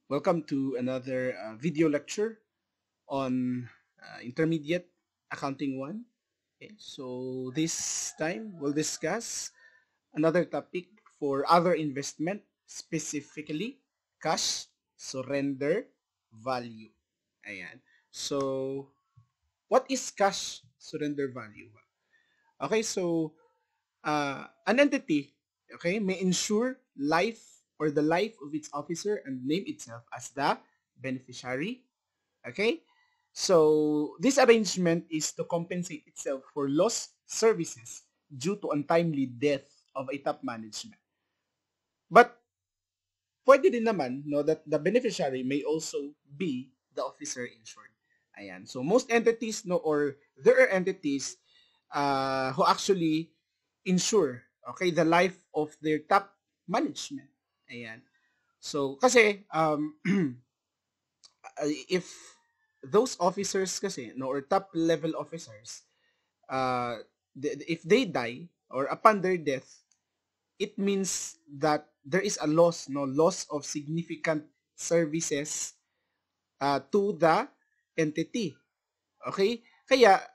Welcome to another video lecture on Intermediate Accounting 1. Okay, so this time we'll discuss another topic for other investment, specifically cash surrender value. Ayan. So, what is cash surrender value? Okay, so an entity, okay, may insure life or the life of its officer and name itself as the beneficiary. Okay, so this arrangement is to compensate itself for lost services due to untimely death of a top management. But pwede din naman no that the beneficiary may also be the officer insured. Ayan. So most entities no or there are entities who actually insure the life of their top management. Ayan. So kasi if those officers kasi no or top level officers uh if they die or upon their death, it means that there is a loss of significant services to the entity. Okay? Kaya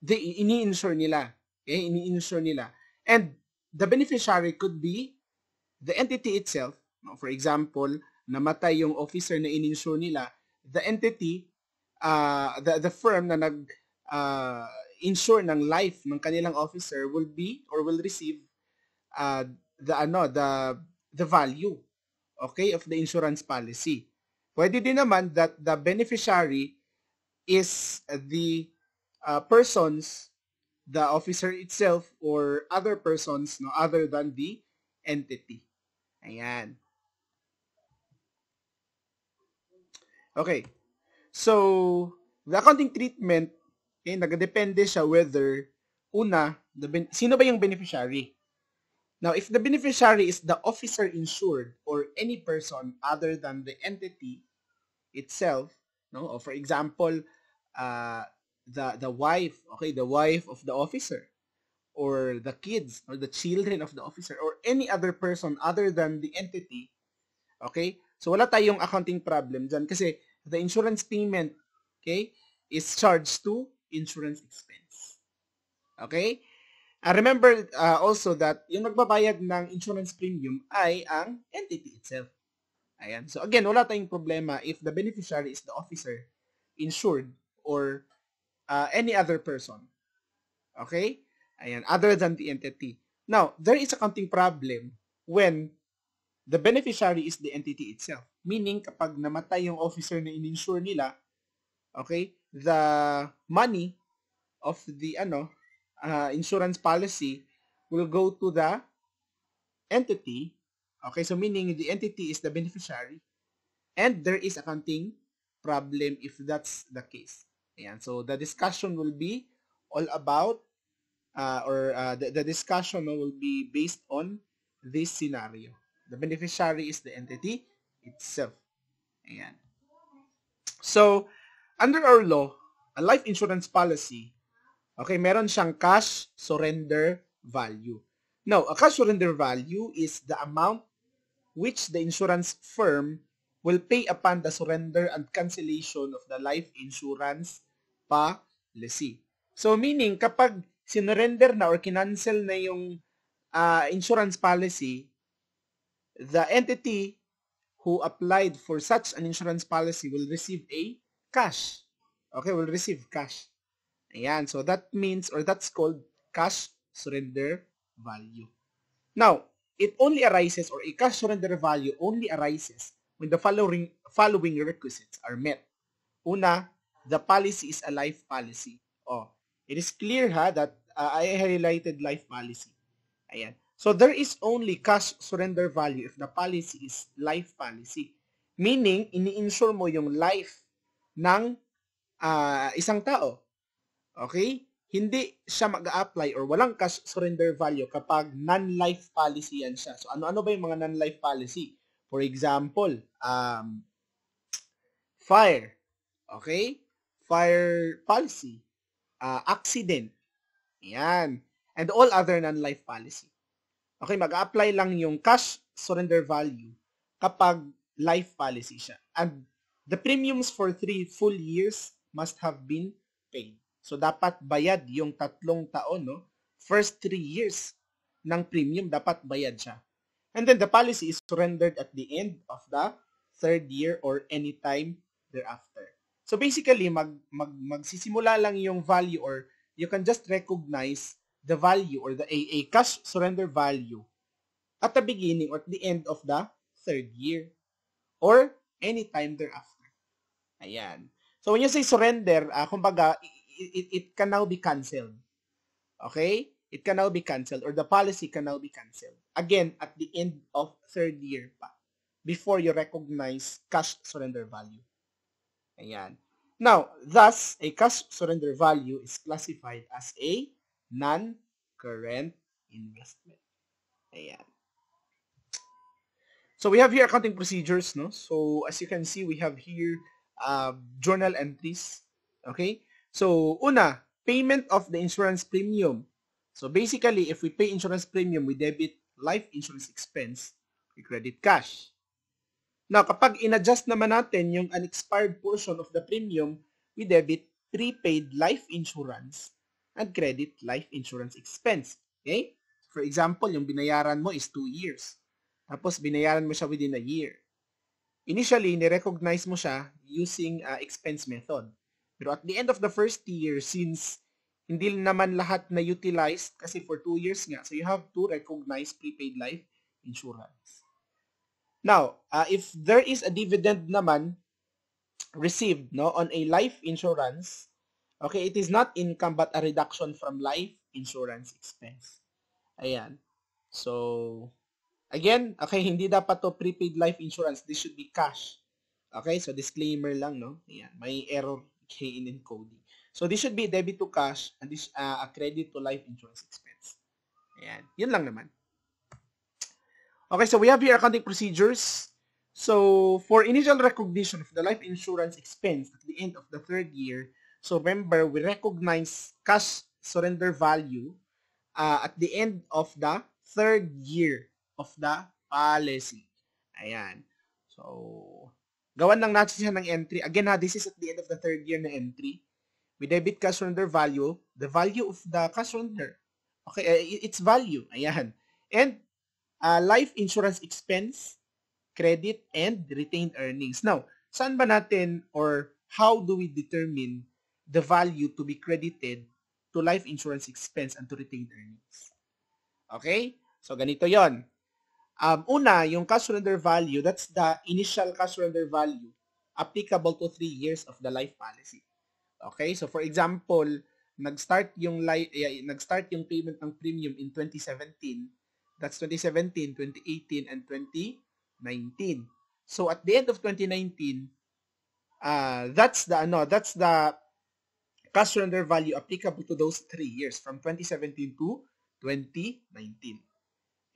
ini-insure nila. Okay? Ini-insure nila. And the beneficiary could be the entity itself. No? For example, namatay yung officer na in-insure nila, the entity, the firm na nag insure ng life ng kanilang officer will be or will receive uh, the value, okay, of the insurance policy. Pwede din naman that the beneficiary is the persons, the officer itself or other persons no other than the entity. Ayan. Okay. So, the accounting treatment, okay, nagdepende siya whether una, sino ba yung beneficiary? Now, if the beneficiary is the officer insured or any person other than the entity itself, no, or for example, uh, the wife, okay, the wife of the officer, or the kids or the children of the officer, or any other person other than the entity, okay, so wala tayong accounting problem dyan kasi the insurance payment, okay, is charged to insurance expense. Okay? Remember also that yung nagbabayad ng insurance premium ay ang entity itself. Ayan. So again, wala tayong problema if the beneficiary is the officer insured or any other person. Okay? Ayan, other than the entity. Now, there is a accounting problem when the beneficiary is the entity itself. Meaning, kapag namatay yung officer na in-insure nila, okay, the money of the insurance policy will go to the entity. Okay, so meaning the entity is the beneficiary and there is accounting problem if that's the case. Ayan, so the discussion will be all about the discussion will be based on this scenario. The beneficiary is the entity itself. Ayan. So, under our law, a life insurance policy, okay, meron siyang cash surrender value. Now, a cash surrender value is the amount which the insurance firm will pay upon the surrender and cancellation of the life insurance policy. So, meaning, kapag sinurrender na or kinancel na yung insurance policy, the entity who applied for such an insurance policy will receive a cash. Okay, will receive cash. Ayan, so that means or that's called cash surrender value. Now, it only arises or a cash surrender value only arises when the following requisites are met. Una, the policy is a life policy. Oh, it is clear that I highlighted life policy. Ayan. So there is only cash surrender value if the policy is life policy. Meaning, ini-insure mo yung life ng isang tao. Okay? Hindi siya mag-a-apply or walang cash surrender value kapag non-life policy yan siya. So ano-ano ba yung mga non-life policy? For example, fire. Okay? Fire policy. Accident. Yan. And all other non-life policy. Okay, mag-apply lang yung cash surrender value kapag life policy siya. And the premiums for 3 full years must have been paid. So, dapat bayad yung 3 taon, no? First 3 years ng premium, dapat bayad siya. And then the policy is surrendered at the end of the 3rd year or anytime thereafter. So basically, magsisimula lang yung value, or you can just recognize the value or the cash surrender value at the beginning or at the end of the 3rd year or anytime thereafter. Ayan. So when you say surrender, kumbaga, it can now be canceled. Okay? It can now be canceled, or the policy can now be canceled. Again, at the end of 3rd year pa, before you recognize cash surrender value. Ayan. Now, thus, a cash surrender value is classified as a non-current investment. Ayan. So we have here accounting procedures, no? So as you can see, we have here journal entries. Okay? So, una, payment of the insurance premium. So basically, if we pay insurance premium, we debit life insurance expense, we credit cash. Now, kapag in-adjust naman natin yung unexpired portion of the premium, we debit prepaid life insurance and credit life insurance expense. Okay? For example, yung binayaran mo is 2 years. Tapos, binayaran mo siya within a year. Initially, ni-recognize mo siya using expense method. Pero at the end of the first year, since hindi naman lahat na utilized, kasi for 2 years nga, so you have to recognize prepaid life insurance. Now, if there is a dividend naman received, no, on a life insurance, okay, it is not income but a reduction from life insurance expense. Ayan. So, again, okay, hindi dapat to prepaid life insurance. This should be cash. Okay, so disclaimer lang, no? Ayan, may error in encoding. So, this should be debit to cash and this a credit to life insurance expense. Ayan, yun lang naman. Okay, so we have here accounting procedures. So, for initial recognition of the life insurance expense at the end of the 3rd year, so remember, we recognize cash surrender value at the end of the 3rd year of the policy. Ayan. So, gawan lang natin siya ng entry. Again, this is at the end of the 3rd year na entry. We debit cash surrender value, the value of the cash surrender. Okay, its value. Ayan. And life insurance expense, credit, and retained earnings. Now, saan ba natin or how do we determine the value to be credited to life insurance expense and to retained earnings? Okay? So, ganito yon. Una, yung cash surrender value, that's the initial cash surrender value applicable to 3 years of the life policy. Okay? So, for example, nag-start yung payment ng premium in 2017. That's 2017, 2018, and 2019. So at the end of 2019, that's the cash surrender value applicable to those 3 years from 2017 to 2019.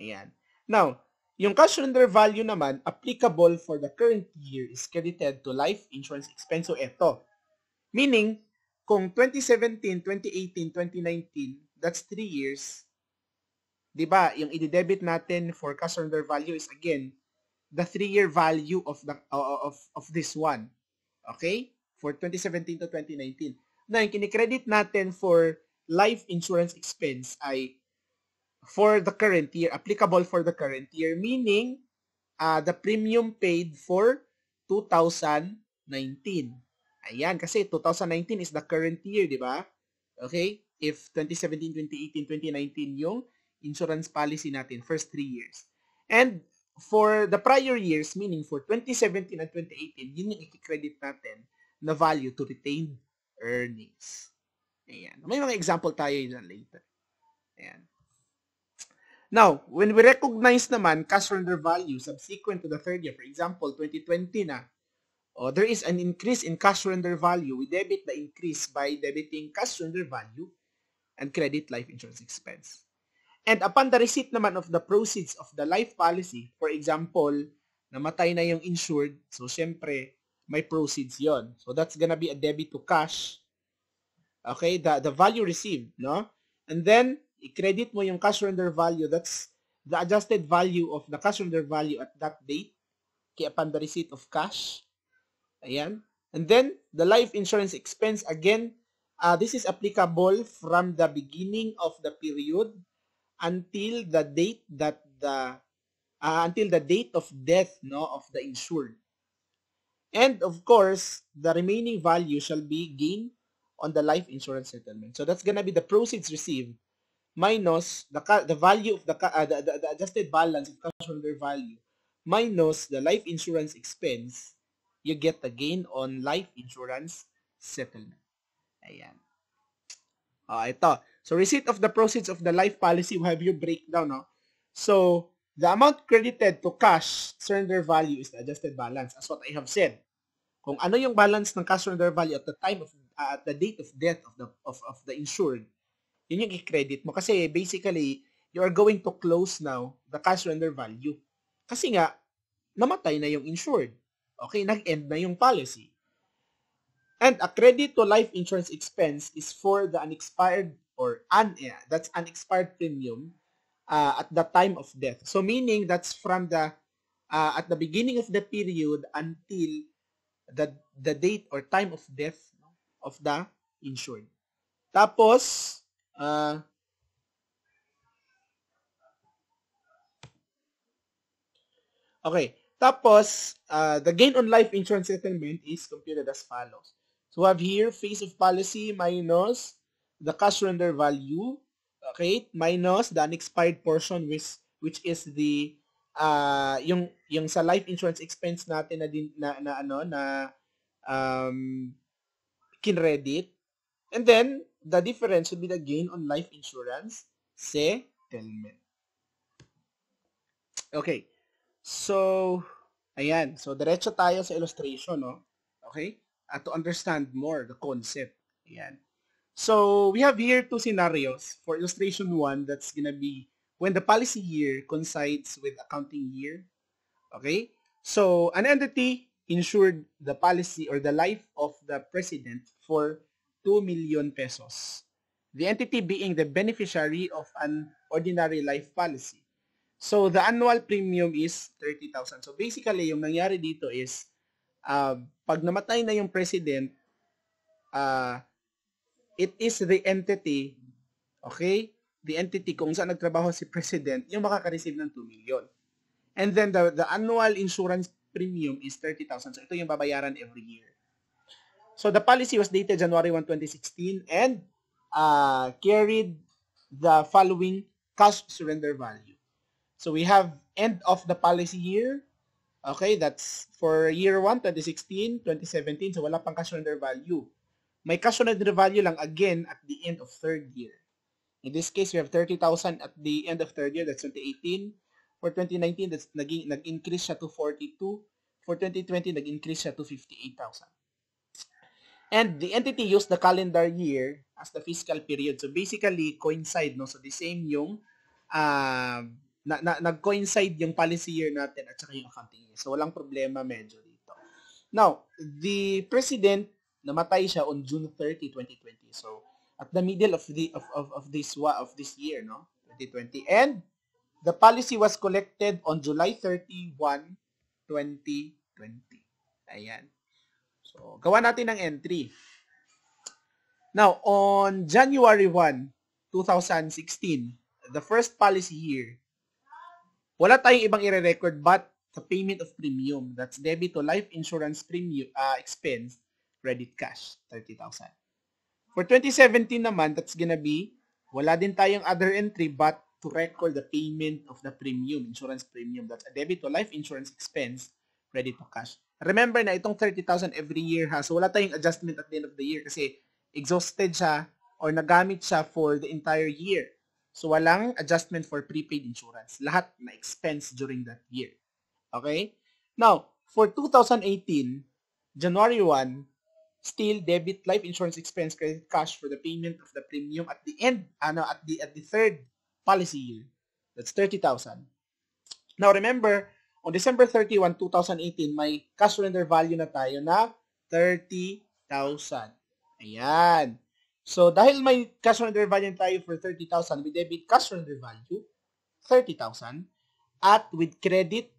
Ayan. Now, yung cash surrender value naman applicable for the current year is credited to life insurance expense. So ito. Meaning, kung 2017, 2018, 2019, that's 3 years, di ba, yung i-debit natin for cash surrender value is again the 3-year value of this one. Okay? For 2017 to 2019. Now, yung kinikredit natin for life insurance expense ay for the current year, applicable for the current year, meaning the premium paid for 2019. Ayan, kasi 2019 is the current year, di ba? Okay? If 2017, 2018, 2019 yung insurance policy natin, first 3 years. And for the prior years, meaning for 2017 and 2018, yun yung i-credit natin na value to retained earnings. Ayan. May mga example tayo dyan later. Ayan. Now, when we recognize naman cash surrender value subsequent to the 3rd year, for example, 2020 na, there is an increase in cash surrender value, we debit the increase by debiting cash surrender value and credit life insurance expense. And upon the receipt naman of the proceeds of the life policy, for example, namatay na yung insured, so syempre, may proceeds yon. So that's gonna be a debit to cash. Okay, the value received, no? And then, i-credit mo yung cash surrender value, that's the adjusted value of the cash surrender value at that date. upon the receipt of cash. Ayan. And then, the life insurance expense, again, this is applicable from the beginning of the period until the date that until the date of death, no, of the insured. And of course, the remaining value shall be gained on the life insurance settlement. So that's gonna be the proceeds received minus the value of the adjusted balance of cash surrender value minus the life insurance expense. You get the gain on life insurance settlement. Ayan. Ito. So, receipt of the proceeds of the life policy, we have your breakdown. No? So, the amount credited to cash surrender value is the adjusted balance, as what I have said. Kung ano yung balance ng cash surrender value at the time of at the date of death of the insured, yun yung i-credit mo. Kasi basically, you are going to close now the cash surrender value. Kasi nga, namatay na yung insured. Okay, nag-end na yung policy. And a credit to life insurance expense is for the unexpired or that's unexpired premium at the time of death. So meaning that's from the at the beginning of the period until the date or time of death of the insured. Tapos okay. Tapos, the gain on life insurance settlement is computed as follows. So, we have here face of policy minus the cash surrender value, okay, minus the unexpired portion which is the yung sa life insurance expense natin na din na kinredit. And then, the difference would be the gain on life insurance settlement. Okay. So, ayan. So, diretso tayo sa illustration, no? Okay? To understand more the concept. Ayan. So, we have here two scenarios. For illustration 1, that's gonna be when the policy year coincides with accounting year. Okay? So, an entity insured the policy or the life of the president for 2 million pesos. The entity being the beneficiary of an ordinary life policy. So, the annual premium is 30,000. So, basically, yung nangyari dito is, pag namatay na yung president, it is the entity, okay? The entity kung saan nagtrabaho si president, yung makaka-receive ng 2 million. And then, the annual insurance premium is 30,000. So, ito yung babayaran every year. So, the policy was dated January 1, 2016 and carried the following cash surrender value. So we have end of the policy year. Okay, that's for year 1, 2016, 2017. So wala pang cash surrender value. May cash surrender value lang again at the end of third year. In this case, we have 30,000 at the end of third year. That's 2018. For 2019, that's nag-increase siya to 42. For 2020, nag-increase siya to 58,000. And the entity used the calendar year as the fiscal period. So basically, coincide, no? So the same yung nag-coincide yung policy year natin at saka yung accounting year. So, walang problema medyo dito. Now, the president, namatay siya on June 30, 2020. So, at the middle of this year, no? 2020. And the policy was collected on July 31, 2020. Ayan. So, gawa natin ng entry. Now, on January 1, 2016, the first policy year, wala tayong ibang i-record but the payment of premium. That's debit to life insurance premium expense, credit cash, 30,000. For 2017 naman, that's gonna be, wala din tayong other entry but to record the payment of the premium, insurance premium. That's a debit to life insurance expense, credit to cash. Remember na itong 30,000 every year ha. So wala tayong adjustment at the end of the year kasi exhausted siya or nagamit siya for the entire year. So, walang adjustment for prepaid insurance. Lahat na expense during that year. Okay? Now, for 2018, January 1, still debit life insurance expense credit cash for the payment of the premium at the end, at the third policy year. That's 30,000. Now, remember, on December 31, 2018, may cash surrender value na tayo na 30,000. Ayan. So, dahil may cash surrender value tayo for 30,000, we debit cash surrender value, 30,000, at with credit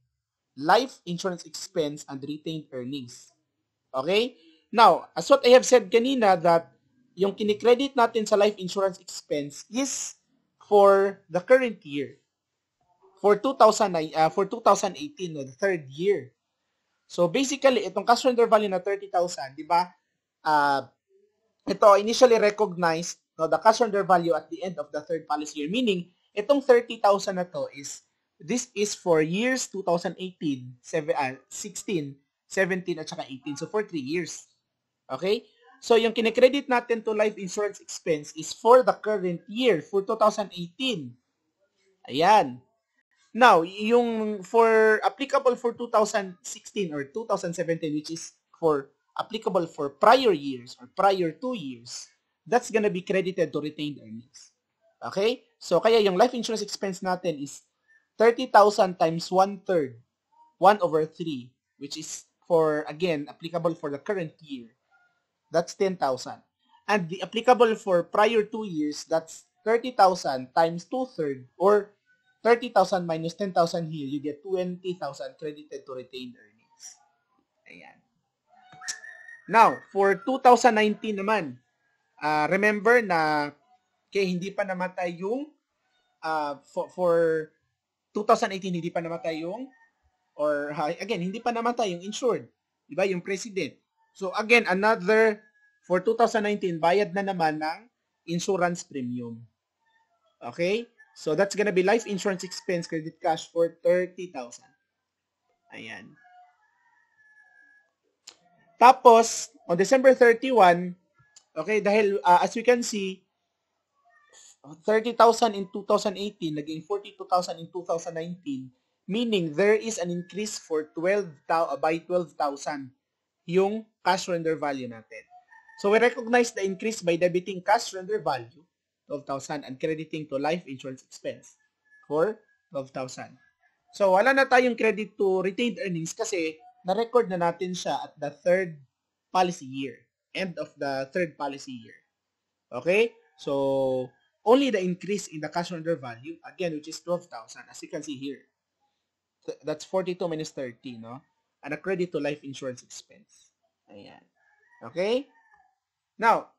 life insurance expense and retained earnings. Okay? Now, as what I have said kanina that yung kinikredit natin sa life insurance expense is for the current year. For 2018, no, the third year. So basically, itong cash surrender value na 30,000, di ba? Uh, ito initially recognized, no, the cash surrender value at the end of the third policy year. Meaning, itong 30,000 na to this is for years 2018, 16, 17, at saka 18. So for 3 years. Okay? So yung kinikredit natin to life insurance expense is for the current year, for 2018. Ayan. Now, yung for applicable for 2016 or 2017, which is for applicable for prior years or prior 2 years, that's gonna be credited to retained earnings. Okay? So, kaya yung life insurance expense natin is 30,000 times 1/3, 1/3, which is for, again, applicable for the current year. That's 10,000. And the applicable for prior 2 years, that's 30,000 times 2/3, or 30,000 minus 10,000 here, you get 20,000 credited to retained earnings. Ayan. Now, for 2019 naman, remember na hindi pa namatay yung for 2018 hindi pa namatay yung again, hindi pa namatay yung insured. Diba? Yung president. So again, another for 2019, bayad na naman ng insurance premium. Okay? So that's gonna be life insurance expense credit cash for 30,000. Ayan. Tapos, on December 31, okay, dahil as we can see, 30,000 in 2018, naging 42,000 in 2019, meaning there is an increase for by 12,000 yung cash surrender value natin. So we recognize the increase by debiting cash surrender value, 12,000, and crediting to life insurance expense for 12,000. So wala na tayong credit to retained earnings kasi na-record na natin siya at the third policy year, end of the third policy year. Okay? So only the increase in the cash surrender value, again, which is 12,000, as you can see here. That's 42 minus 30, no? And a credit to life insurance expense. Ayan. Okay? Now,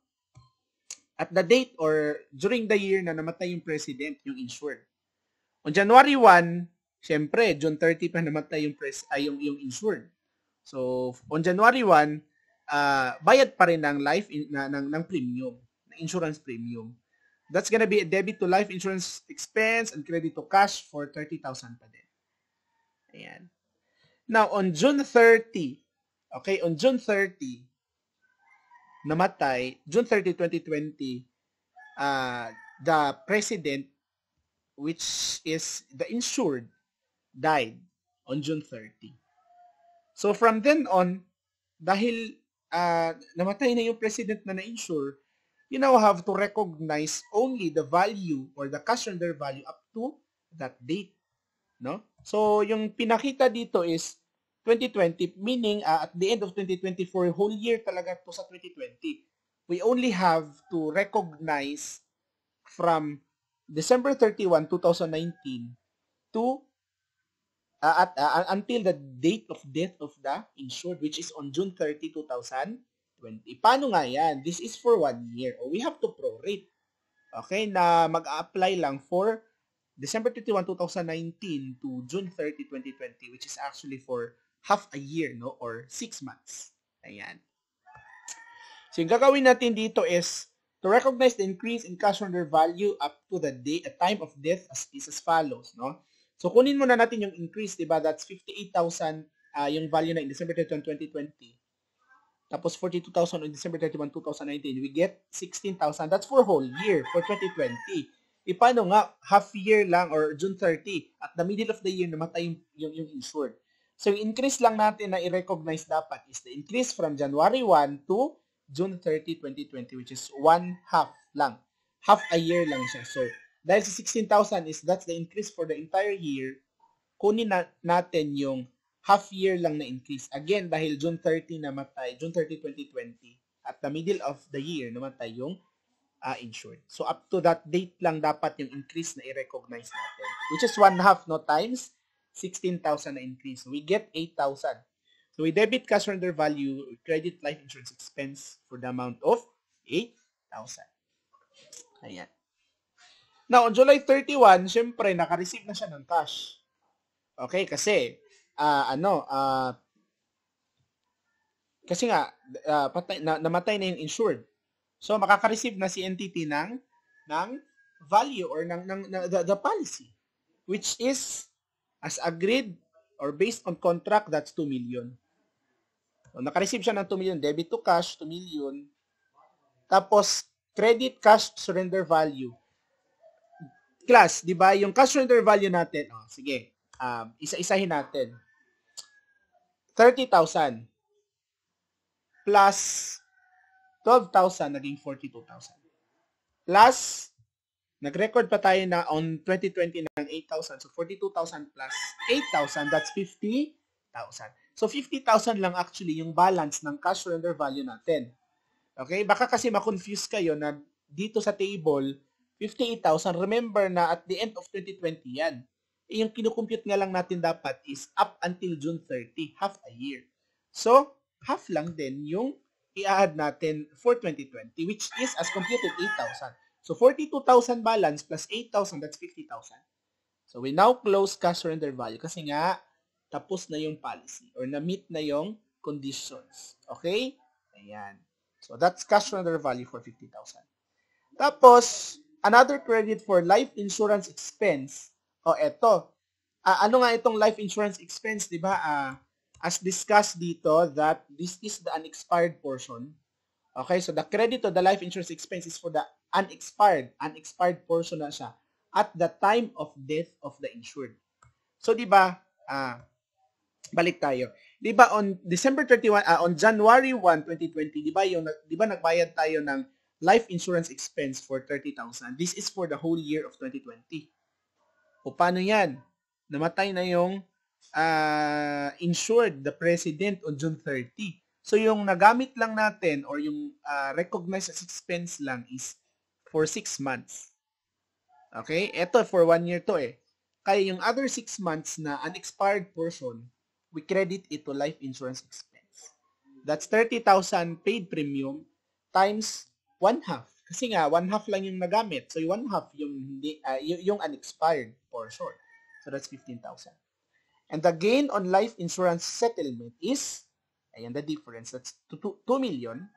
at the date or during the year na namatay yung president, yung insured. On January 1, syempre, June 30 pa namatay yung insured. So, on January 1, bayad pa rin ng ng premium, ng insurance premium. That's gonna be a debit to life insurance expense and credit to cash for 30,000 pa din. Ayan. Now, on June 30, okay, on June 30, namatay, June 30, 2020, the president, which is the insured, died on June 30. So, from then on, dahil namatay na yung president na na-insure, you now have to recognize only the value or the cash surrender value up to that date. No? So, yung pinakita dito is 2020, meaning at the end of 2024, whole year talaga to sa 2020. We only have to recognize from December 31, 2019 to until the date of death of the insured, which is on June 30, 2020. Paano nga yan? This is for 1 year. We have to prorate. Okay? Na mag-a-apply lang for December 31, 2019 to June 30, 2020, which is actually for half a year, no? Or 6 months. Ayan. So, yung gagawin natin dito is to recognize the increase in cash surrender value up to the time of death is as follows, no? So, kunin muna natin yung increase, diba? That's 58,000 yung value na in December 31, 2020. Tapos 42,000 on December 31, 2019. We get 16,000. That's for whole year, for 2020. Paano nga, half year lang or June 30, at the middle of the year, namatay yung insured. So, yung increase lang natin na i-recognize dapat is the increase from January 1 to June 30, 2020, which is 1/2 lang. Half a year lang siya. So, dahil sa 16,000 that's the increase for the entire year, kunin natin yung half year lang na increase. Again, dahil June 30 namatay, June 30, 2020, at the middle of the year, namatay yung insured. So, up to that date lang dapat yung increase na i-recognize natin, which is 1/2, no, times 16,000 na increase. So we get 8,000. So we debit cash surrender value, credit life insurance expense for the amount of 8,000. Ayan. Now, on July 31, syempre, naka-receive na siya ng cash. Okay, kasi, ano, kasi nga, namatay na yung insured. So, makaka-receive na si entity ng value or the policy, which is, as agreed or based on contract, that's 2 million. So, naka-receive siya ng 2 million, debit to cash, 2 million. Tapos, credit cash surrender value. Class, di ba, yung cash surrender value natin, sige, isa-isahin natin. 30,000 plus 12,000 naging 42,000. Plus, nag-record pa tayo na on 2020 ng 8,000. So, 42,000 plus 8,000, that's 50,000. So, 50,000 lang actually yung balance ng cash surrender value natin. Okay? Baka kasi ma-confuse kayo na dito sa table, 58,000. Remember na at the end of 2020 yan. Yung kinukompute nga lang natin dapat is up until June 30, half a year. So, half lang din yung i-add natin for 2020, which is as computed 8,000. So, 42,000 balance plus 8,000, that's 50,000. So, we now close cash surrender value kasi nga, tapos na yung policy or na-meet na yung conditions. Okay? Ayan. So, that's cash surrender value for 50,000. Tapos, another credit for life insurance expense. Eto. Ano nga itong life insurance expense, di ba? As discussed dito, that this is the unexpired portion. Okay, so the credit of the life insurance expense is for the unexpired portion na siya at the time of death of the insured. So, di ba, balik tayo. Di ba on December 31, on January 1, 2020, di ba nagbayad tayo ng life insurance expense for 30,000. This is for the whole year of 2020. O paano yan? Namatay na yung insured, the president, on June 30. So yung nagamit lang natin or yung recognized as expense lang is for 6 months. Okay? Ito for 1 year to eh. Kaya yung other 6 months na unexpired portion, we credit it to life insurance expense. That's 30,000 paid premium times 1/2. Kasi nga, 1/2 lang yung nagamit. So, yung 1/2 yung unexpired portion. So, that's 15,000. And the gain on life insurance settlement is, ayan, the difference. That's 2 million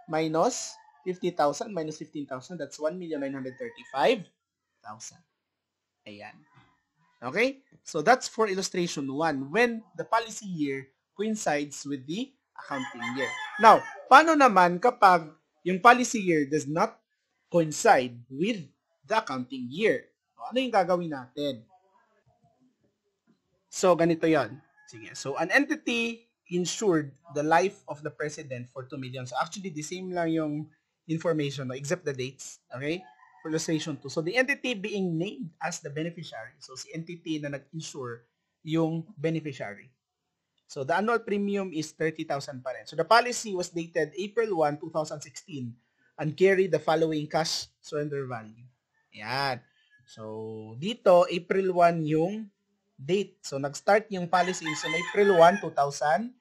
minus 50,000 minus 15,000. That's 1,935,000. Ayan. Okay? So, that's for illustration 1. When the policy year coincides with the accounting year. Now, paano naman kapag yung policy year does not coincide with the accounting year? Ano yung gagawin natin? So, ganito yon. Sige. So, an entity insured the life of the president for 2 million. So, actually, the same lang yung information, no? Except the dates. Okay? For illustration 2. So, the entity being named as the beneficiary. So, si entity na nag-insure yung beneficiary. So, the annual premium is 30,000 pa rin. So, the policy was dated April 1, 2016 and carried the following cash surrender value. Ayan. So, dito, April 1 yung date. So, nag-start yung policy on April 1, 2016.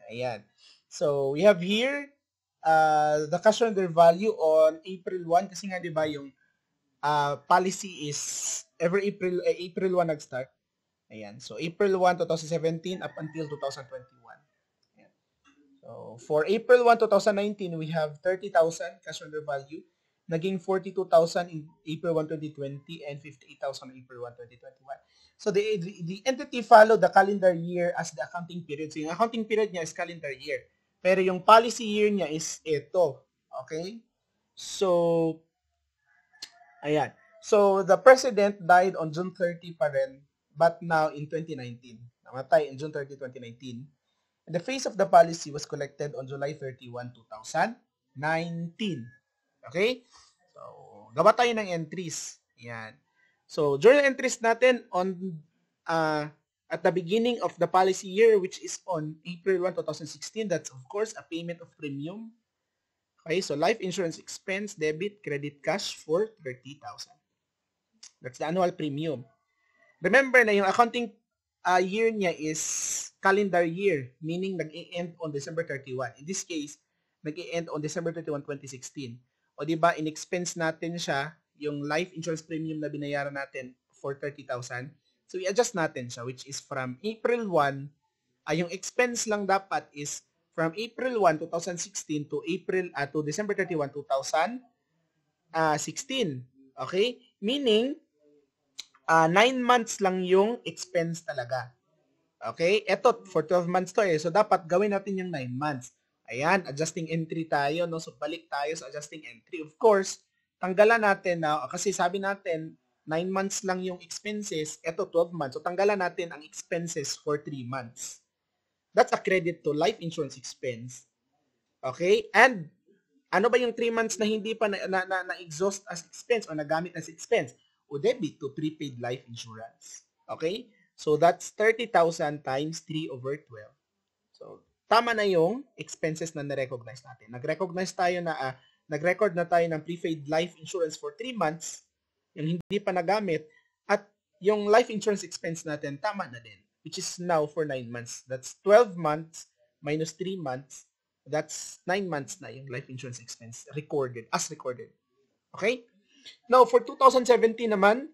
Ayan. So, we have here the cash surrender value on April 1 kasi nga, di ba, yung policy is every April 1 nag-start. Ayan. So, April 1, 2017 up until 2021. Ayan. So, for April 1, 2019, we have 30,000 cash surrender value. Naging 42,000 in April 1, 2020 and 58,000 in April 1, 2021. So, the entity followed the calendar year as the accounting period. So, yung accounting period niya is calendar year. Pero yung policy year niya is ito. Okay? So, ayan. So, the president died on June 30 pa rin, but now in 2019. Namatay in June 30, 2019. And the face of the policy was collected on July 31, 2019. Okay? So, gawa tayo ng entries. Ayan. So, journal entries natin on at the beginning of the policy year, which is on April 1, 2016. That's, of course, a payment of premium. Okay? So, life insurance expense, debit, credit, cash for 30,000. That's the annual premium. Remember na yung accounting year niya is calendar year, meaning nag-e-end on December 31. In this case, nag-e-end on December 31, 2016. O di ba, in-expense natin siya, yung life insurance premium na binayaran natin for 30,000. So, i-adjust natin siya, which is from April 1, yung expense lang dapat is from April 1, 2016 to December 31, 2016. Okay? Meaning, 9 months lang yung expense talaga. Okay? Eto, for 12 months to eh. So, dapat gawin natin yung 9 months. Ayan, adjusting entry tayo, no? So, balik tayo sa adjusting entry. Of course, tanggalan natin na, kasi sabi natin, 9 months lang yung expenses. Eto, 12 months. So, tanggalan natin ang expenses for 3 months. That's a credit to life insurance expense. Okay? And, ano ba yung 3 months na hindi pa na-exhaust as expense o nagamit as expense? O debit to prepaid life insurance. Okay? So, that's 30,000 times 3 over 12. So, tama na yung expenses na na-recognize natin. Nag-record na tayo ng prepaid life insurance for 3 months, yung hindi pa nagamit, at yung life insurance expense natin, tama na din, which is now for 9 months. That's 12 months minus 3 months. That's 9 months na yung life insurance expense recorded. Okay? Now, for 2017 naman,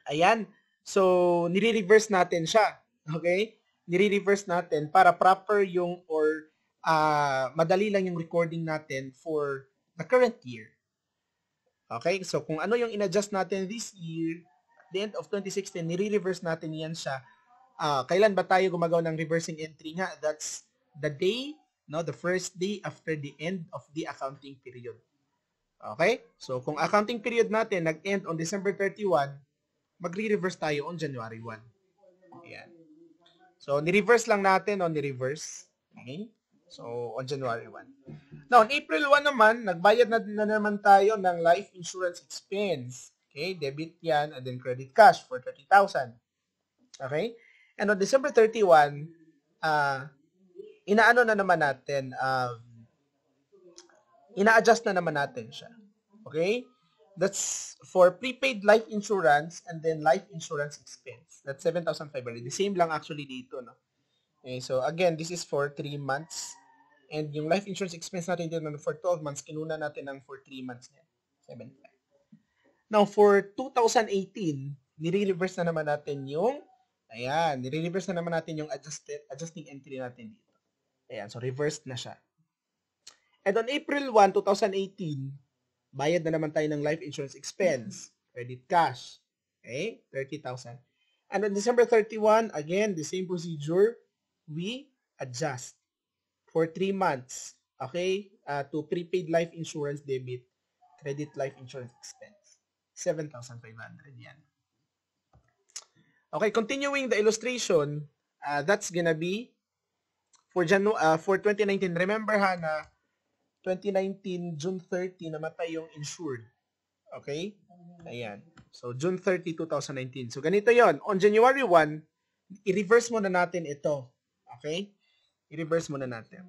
ayan, so, nire-reverse natin siya. Okay? Nire-reverse natin para proper yung or madali lang yung recording natin for the current year. Okay? So, kung ano yung in-adjust natin this year, at the end of 2016, nire-reverse natin yan siya. Kailan ba tayo gumagawa ng reversing entry nga? That's the day, no, the first day after the end of the accounting period. Okay? So, kung accounting period natin nag-end on December 31, magre-reverse tayo on January 1. Ayan. So, ni-reverse lang natin on ni-reverse. Okay? So, on January 1. Now, on April 1 naman, nagbayad na naman tayo ng life insurance expense. Okay? Debit yan and then credit cash for 30,000. Okay? And on December 31, inaano na naman natin, ina-adjust na naman natin siya. Okay? That's for prepaid life insurance and then life insurance expense. That's 7,500. The same lang actually dito, no? Okay, so again, this is for 3 months. And yung life insurance expense natin dito for 12 months, kinuna natin ng for 3 months niya. 7,500. Now, for 2018, nire-reverse na naman natin yung, ayan, nire-reverse na naman natin yung adjusting entry natin dito. Ayan, so reversed na siya. And on April 1, 2018, bayad na naman tayo ng life insurance expense, credit cash. Okay? 30,000. And on December 31, again, the same procedure, we adjust for 3 months, okay, to prepaid life insurance debit, credit life insurance expense. 7,500 yan. Okay, continuing the illustration, that's gonna be for 2019. Remember ha na 2019, June 30, namatay yung insured. Okay? Ayan. So, June 30, 2019. So, ganito yon. On January 1, i-reverse muna natin ito. Okay? I-reverse muna natin.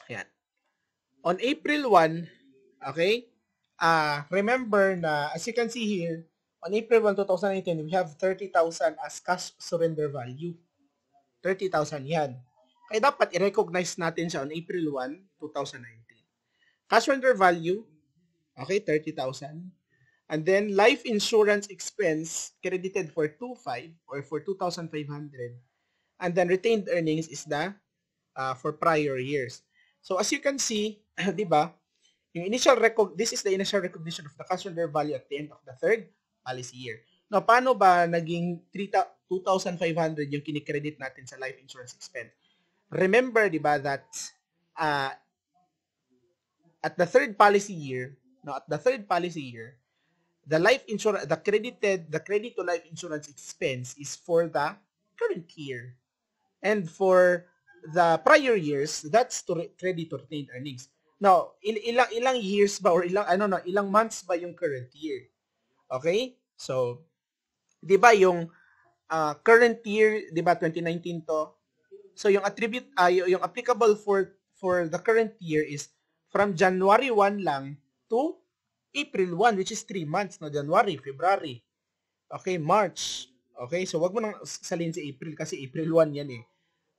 Ayan. On April 1, okay, remember na, as you can see here, on April 1, 2019, we have 30,000 as cash surrender value. 30,000 yan. Kaya dapat i-recognize natin siya on April 1, 2019. Cash surrender value, okay, 30,000. And then life insurance expense credited for 2,500 or for 2,500. And then retained earnings is the for prior years. So as you can see, 'di ba? Yung this is the initial recognition of the cash surrender value at the end of the third policy year. Now, paano ba naging 2,500 yung kinikredit natin sa life insurance expense? Remember, 'di ba, that at the third policy year, the life insurance, the credit to life insurance expense is for the current year. And for the prior years, that's to credit to retained earnings. Now, ilang years ba or ilang months ba yung current year? Okay? So, 'di ba yung current year, 'di ba 2019 to? So yung yung applicable for the current year is from January 1 lang to April 1, which is 3 months, no? January, February, okay, March, Okay? So, wag mo nang salin si April kasi April 1 yan eh.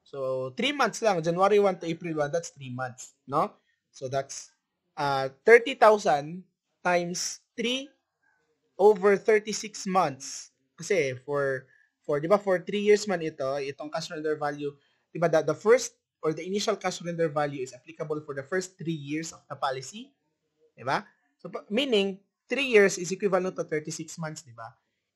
So, 3 months lang. January 1 to April 1, that's 3 months. No? So, that's 30,000 times 3 over 36 months. Kasi for 'di ba for 3 years man itong cash surrender value, 'di ba the first or the initial cash surrender value is applicable for the first 3 years of the policy, 'di ba? So meaning 3 years is equivalent to 36 months, 'di ba?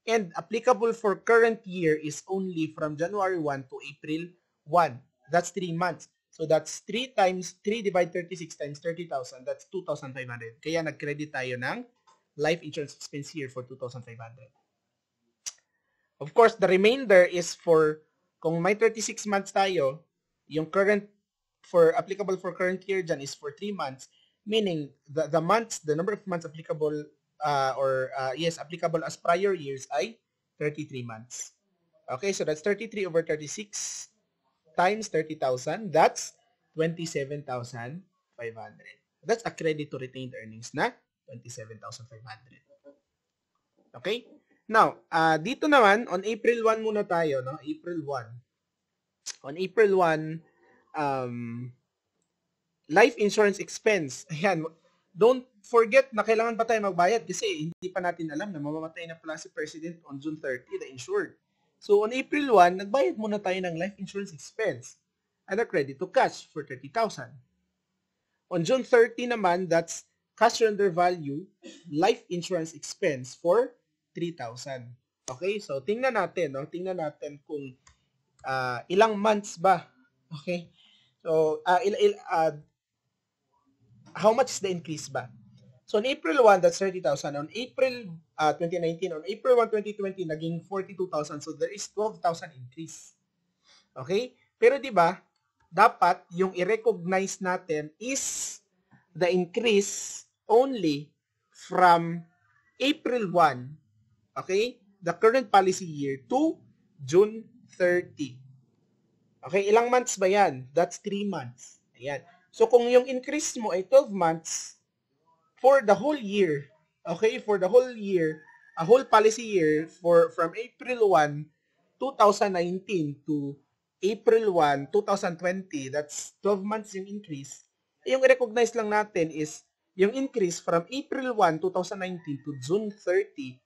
And applicable for current year is only from January 1 to April 1. That's 3 months. So that's 3 times 3 divide 36 times 30,000. That's 2,500. Kaya nag-credit tayo ng life insurance expense here for 2,500. Of course, the remainder is for, kung may 36 months tayo, yung current, for applicable for current year dyan is for 3 months, meaning the months, the number of months applicable, applicable as prior years ay 33 months. Okay, so that's 33 over 36 times 30,000, that's 27,500. That's a credit to retained earnings na 27,500. Okay? Now, dito naman, on April 1 muna tayo, no? April 1. On April 1, life insurance expense. Ayan, don't forget na kailangan pa tayo magbayad kasi hindi pa natin alam na mamamatay na pala si President on June 30, the insured. So, on April 1, nagbayad muna tayo ng life insurance expense and a credit to cash for 30,000. On June 30 naman, that's cash surrender value, life insurance expense for 3,000. Okay? So, tingnan natin, no? Tingnan natin kung ilang months ba. Okay? So, how much is the increase ba? So, on April 1, that's 30,000. On April 2019, on April 1, 2020, naging 42,000. So, there is 12,000 increase. Okay? Pero di ba, dapat yung i-recognize natin is the increase only from April 1, okay, the current policy year to June 30. Okay, ilang months ba yan? That's 3 months. Ayan. So, kung yung increase mo ay 12 months, for the whole year, okay, for the whole year, a whole policy year from April 1, 2019 to April 1, 2020, that's 12 months yung increase. Yung recognize lang natin is yung increase from April 1, 2019 to June 30,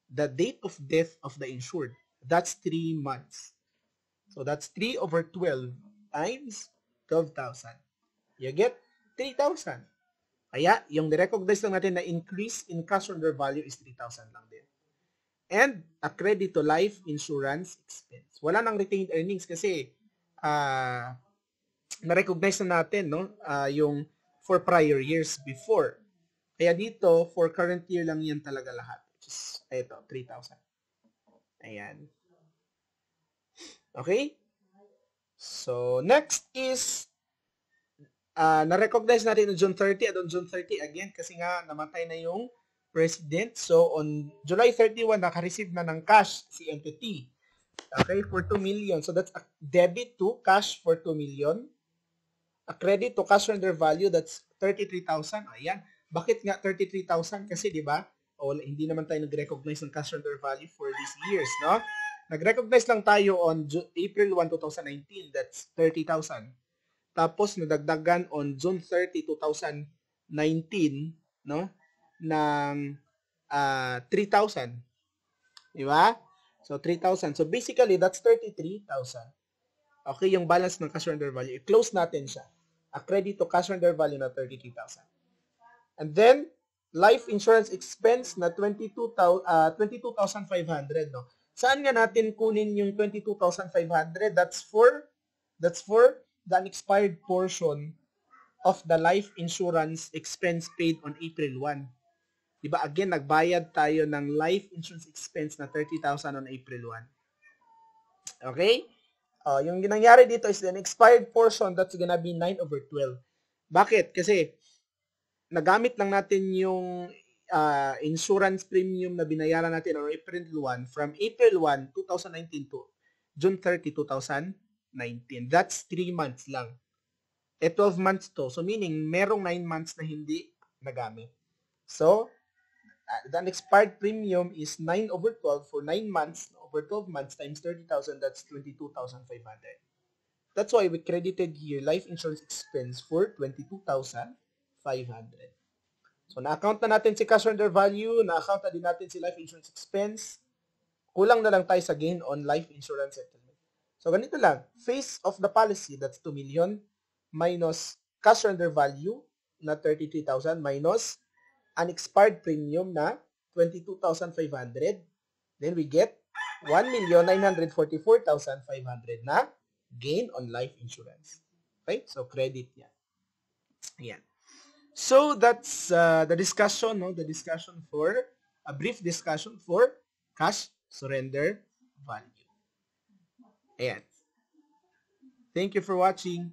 the date of death of the insured. That's 3 months. So that's 3 over 12 times 12,000. You get 3,000. Kaya, yung recognize lang natin na increase in cash surrender value is 3,000 lang din. And a credit to life insurance expense. Wala nang retained earnings kasi na-recognize na natin, no? Yung for prior years before. Kaya dito, for current year lang yan talaga lahat. Which is, ito, 3,000. Ayan. Okay? So, next is na-recognize natin on June 30 at on June 30 again kasi nga namatay na yung president. So, on July 31, naka-receive na ng cash si entity. Okay, for 2 million. So, that's a debit to cash for 2 million. A credit to cash surrender value, that's 33,000. Ayan. Bakit nga 33,000? Kasi, di ba, hindi naman tayo nag-recognize ng cash surrender value for these years, no? Nag-recognize lang tayo on April 1, 2019. That's 30,000. Tapos nadagdagan on June 30, 2019, no? Ng 3,000. Di ba? So 3,000. So basically that's 33,000. Okay, yung balance ng cash surrender value. I-close natin siya. A credit to cash surrender value na 33,000. And then life insurance expense na 22,500, no? Saan nga natin kunin yung 22,500? That's for the unexpired portion of the life insurance expense paid on April 1. Diba, again, nagbayad tayo ng life insurance expense na 30,000 on April 1. Okay? Yung nangyari dito is the unexpired portion, that's gonna be 9 over 12. Bakit? Kasi, nagamit lang natin yung insurance premium na binayaran natin on April 1 from April 1, 2019 to June 30, 2019. That's 3 months lang. 12 months to. So, meaning, merong 9 months na hindi nagamit. So, the unexpired premium is 9 over 12 for 9 months over 12 months times 30,000, that's 22,500. That's why we credited here life insurance expense for 22,500. So, na-account na natin si cash surrender value, na-account na din natin si life insurance expense. Kulang na lang tayo sa gain on life insurance settlement. So, ganito lang. Face of the policy, that's 2 million, minus cash surrender value na 33,000, minus unexpired premium na 22,500. Then we get 1,944,500 na gain on life insurance. Okay? So, credit yan. Ayan. So, that's the discussion, no? The discussion for, a brief discussion for cash surrender value. Ayan. Thank you for watching.